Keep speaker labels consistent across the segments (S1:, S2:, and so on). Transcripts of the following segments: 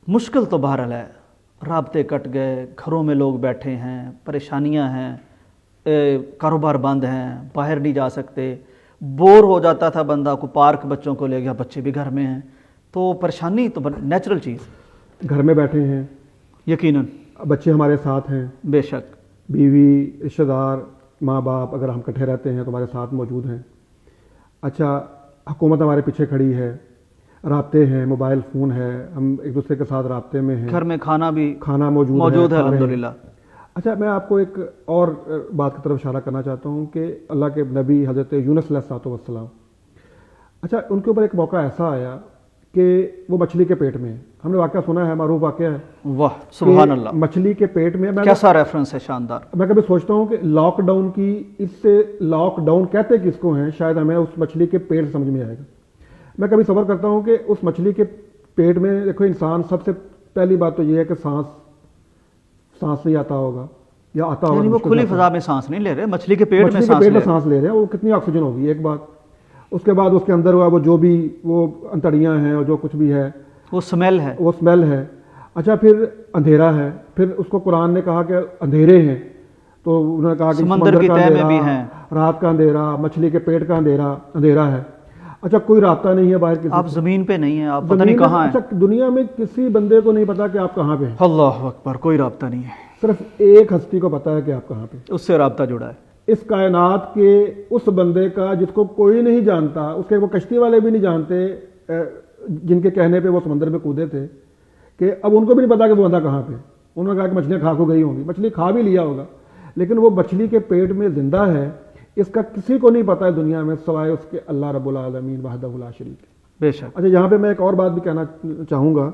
S1: مشکل تو بہرحال ہے، رابطے کٹ گئے، گھروں میں لوگ بیٹھے ہیں، پریشانیاں ہیں، کاروبار بند ہیں، باہر نہیں جا سکتے، بور ہو جاتا تھا بندہ، کو پارک بچوں کو لے گیا، بچے بھی گھر میں ہیں، تو پریشانی تو نیچرل چیز،
S2: گھر میں بیٹھے ہیں،
S1: یقیناً
S2: بچے ہمارے ساتھ ہیں،
S1: بے شک،
S2: بیوی، رشتہ دار، ماں باپ اگر ہم اکٹھے رہتے ہیں تو ہمارے ساتھ موجود ہیں. اچھا، حکومت ہمارے پیچھے کھڑی ہے، رابطے ہیں، موبائل فون ہے، ہم ایک دوسرے کے ساتھ رابطے میں ہیں،
S1: گھر میں کھانا بھی
S2: کھانا موجود ہے،
S1: ہے
S2: کھا رہے ہیں.
S1: الحمدللہ.
S2: اچھا، میں آپ کو ایک اور بات کی طرف اشارہ کرنا چاہتا ہوں کہ اللہ کے نبی حضرت یونس علیہ الصلوۃ والسلام، اچھا ان کے اوپر ایک موقع ایسا آیا کہ وہ مچھلی کے پیٹ میں ہیں. ہم نے واقعہ سنا ہے، معروف واقعہ ہے.
S1: واہ سبحان
S2: کہ
S1: اللہ،
S2: مچھلی کے پیٹ میں،
S1: کیسا ریفرنس ہے شاندار.
S2: میں کبھی سوچتا ہوں کہ لاک ڈاؤن کی، اس سے لاک ڈاؤن کہتے کس کو ہیں، شاید ہمیں اس مچھلی کے پیٹ سمجھ میں آئے گا. میں کبھی صبر کرتا ہوں کہ اس مچھلی کے پیٹ میں دیکھو، انسان سب سے پہلی بات تو یہ ہے کہ سانس نہیں آتا ہوگا یا آتا ہوگا،
S1: یعنی وہ کھلی فضا میں سانس نہیں لے رہے، مچھلی کے پیٹ میں
S2: سانس لے رہے ہیں. وہ کتنی آکسیجن ہوگی ایک بات. اس کے بعد اس کے اندر ہوا وہ جو بھی وہ انتڑیاں ہیں اور جو کچھ بھی ہے،
S1: وہ سمیل ہے.
S2: اچھا، پھر اندھیرا ہے. پھر اس کو قرآن نے کہا کہ اندھیرے ہیں، تو انہوں نے کہا کہ
S1: سمندر کی تہہ میں بھی ہیں،
S2: رات کا اندھیرا، مچھلی کے پیٹ کا اندھیرا ہے. اچھا، کوئی رابطہ نہیں ہے باہر،
S1: آپ زمین پہ نہیں ہیں، آپ پتہ نہیں کہاں ہیں.
S2: اچھا، دنیا میں کسی بندے کو نہیں پتا کہ آپ کہاں پہ ہیں.
S1: اللہ اکبر، کوئی رابطہ نہیں ہے،
S2: صرف ایک ہستی کو پتا ہے کہ آپ کہاں پہ.
S1: اس سے رابطہ جڑا ہے.
S2: اس کائنات کے اس بندے کا جس کو کوئی نہیں جانتا، اس کے وہ کشتی والے بھی نہیں جانتے، جن کے کہنے پہ وہ سمندر میں کودے تھے، کہ اب ان کو بھی نہیں پتا کہ وہ بندہ کہاں پہ. انہوں نے کہا کہ مچھلیاں کھا کو گئی ہوں گی، مچھلی کھا بھی لیا ہوگا، لیکن وہ مچھلی کے پیٹ میں زندہ ہے، اس کا کسی کو نہیں پتا ہے دنیا میں سوائے اس کے اللہ رب العالمین وحدہ لا شریک.
S1: بے شک.
S2: اچھا، یہاں پہ میں ایک اور بات بھی کہنا چاہوں گا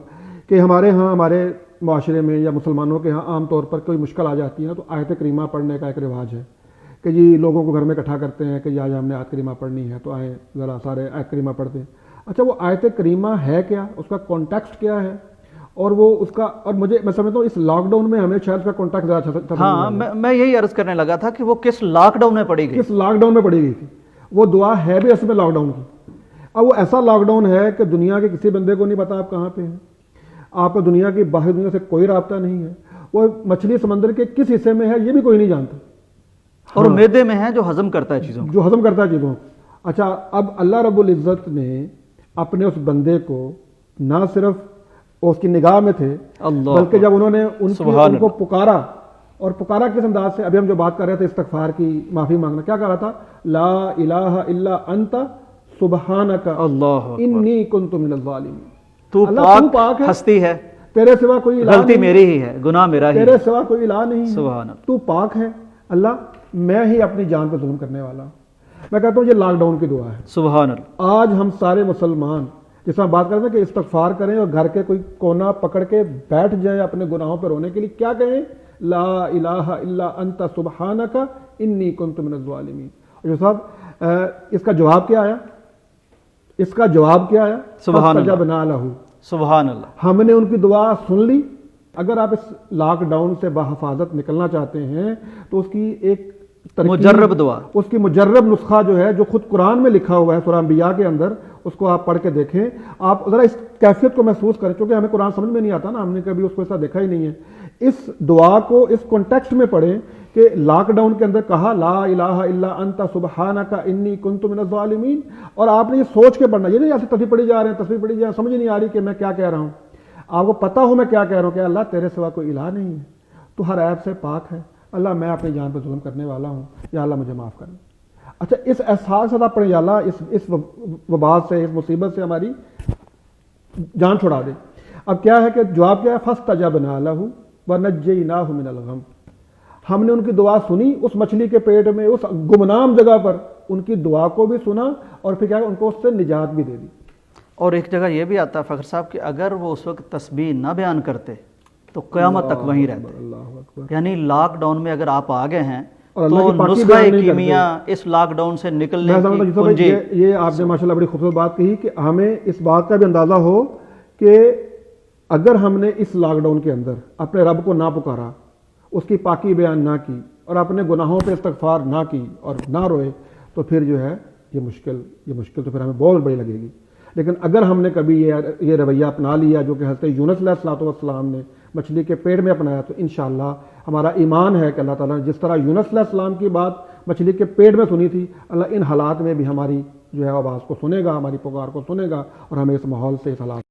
S2: کہ ہمارے معاشرے میں یا مسلمانوں کے ہاں عام طور پر کوئی مشکل آ جاتی ہے نا، تو آیت کریمہ پڑھنے کا ایک رواج ہے کہ جی لوگوں کو گھر میں اکٹھا کرتے ہیں کہ آج ہم نے آیت کریمہ پڑھنی ہے، تو آئیں ذرا سارے آیت کریمہ پڑھتے ہیں. اچھا، وہ آیت کریمہ ہے کیا، اس کا کانٹیکسٹ کیا ہے، اور وہ اس کا، اور میں سمجھتا ہوں اس لاک ڈاؤن میں ہمیں شاید اس کا کانٹیکٹ زیادہ اچھا.
S1: ہاں، میں یہی عرض کرنے لگا تھا کہ وہ کس لاک ڈاؤن میں پڑی گئی،
S2: کس لاک ڈاؤن میں پڑی گئی تھی. وہ دعا ہے بھی اصل میں لاک ڈاؤن کی. اب وہ ایسا لاک ڈاؤن ہے کہ دنیا کے کسی بندے کو نہیں پتا آپ کہاں پہ ہیں، آپ کو دنیا کی باہر دنیا سے کوئی رابطہ نہیں ہے. وہ مچھلی سمندر کے کس حصے میں ہے یہ بھی کوئی نہیں جانتا،
S1: اور معدے میں ہے جو ہضم کرتا ہے چیزوں.
S2: اچھا، اب اللہ رب العزت نے اپنے اس بندے کو نہ صرف اس کی نگاہ میں تھے، بلکہ جب انہوں نے ان کو پکارا، اور پکارا کس انداز سے، ابھی ہم جو بات کر رہے تھے استغفار کی، معافی مانگنا، کیا کہہ رہا تھا، لا الہ الا انت سبحانک انی کنت من الظالمین.
S1: تو پاک ہستی ہے،
S2: تیرے سوا کوئی الہ
S1: غلطی میری ہی ہے، گناہ میرا ہی ہے،
S2: تیرے سوا کوئی الہ نہیں ہے،
S1: سبحان اللہ،
S2: تو پاک ہے اللہ، میں ہی اپنی جان پہ ظلم کرنے والا ہوں. میں کہتا ہوں یہ لاک ڈاؤن کی دعا ہے.
S1: سبحان اللہ.
S2: آج ہم سارے مسلمان جس میں بات کرتے ہیں کہ استغفار کریں اور گھر کے کوئی کونا پکڑ کے بیٹھ جائیں اپنے گناہوں پہ رونے کے لیے، کیا کہیں، لا الہ الا انت سبحانک انی کنت من الظالمین. جو صاحب اس کا جواب کیا آیا،
S1: سبحان اللہ،
S2: فاستجبنا لہ.
S1: سبحان اللہ.
S2: ہم نے ان کی دعا سن لی. اگر آپ اس لاک ڈاؤن سے بحفاظت نکلنا چاہتے ہیں تو اس کی ایک
S1: مجرب دعا،
S2: اس کی مجرب نسخہ جو ہے، جو خود قرآن میں لکھا ہوا ہے سورہ انبیاء کے اندر، اس کو آپ پڑھ کے دیکھیں. آپ ذرا اس کیفیت کو محسوس کریں، کیونکہ ہمیں قرآن سمجھ میں نہیں آتا نا، ہم نے کبھی اس کو ایسا دیکھا ہی نہیں ہے. اس دعا کو اس کانٹیکسٹ میں پڑھیں کہ لاک ڈاؤن کے اندر کہا لا الہ الا انت سبحانک انی کنت من الظالمین، اور آپ نے یہ سوچ کے پڑھنا، یہ نہیں ایسے تصویر پڑھی جا رہے ہیں، سمجھ نہیں آ رہی کہ میں کیا کہہ رہا ہوں. آپ کو پتا ہو میں کیا کہہ رہا ہوں کہ اللہ تیرے سوا کوئی الہ نہیں ہے، تو ہر عیب سے پاک ہے، اللہ میں اپنی جان پہ ظلم کرنے والا ہوں، یا اللہ مجھے معاف کرنا. اچھا، اس احساس سے آپ پڑھیں، یا اللہ اس وبا سے، اس مصیبت سے ہماری جان چھڑا دے. اب کیا ہے کہ جواب کیا ہے، فاستجبنا لہ ونجیناہ من الغم. ہم نے ان کی دعا سنی، اس مچھلی کے پیٹ میں، اس گمنام جگہ پر ان کی دعا کو بھی سنا، اور پھر کیا ان کو اس سے نجات بھی دے دی.
S1: اور ایک جگہ یہ بھی آتا ہے فخر صاحب کہ اگر وہ اس وقت تسبیح نہ بیان کرتے تو قیامت تک وہیں رہتے. یعنی لاک ڈاؤن میں اگر آپ آ گئے ہیں تو نسخہ کیمیا اس لاک ڈاؤن سے نکلنے کی کنجی.
S2: یہ آپ نے ماشاءاللہ بڑی خوبصورت بات کہی کہ ہمیں اس بات کا بھی اندازہ ہو کہ اگر ہم نے اس لاک ڈاؤن کے اندر اپنے رب کو نہ پکارا، اس کی پاکی بیان نہ کی، اور اپنے گناہوں پہ استغفار نہ کی اور نہ روئے، تو پھر جو ہے یہ مشکل تو پھر ہمیں بہت بڑی لگے گی. لیکن اگر ہم نے کبھی یہ رویہ اپنا لیا جو کہ حضرت یونس علیہ السلام نے مچھلی کے پیٹ میں اپنایا، تو انشاءاللہ ہمارا ایمان ہے کہ اللہ تعالیٰ نے جس طرح یونس علیہ السلام کی بات مچھلی کے پیٹ میں سنی تھی، اللہ ان حالات میں بھی ہماری جو ہے آواز کو سنے گا، ہماری پکار کو سنے گا اور ہمیں اس ماحول سے اس حالات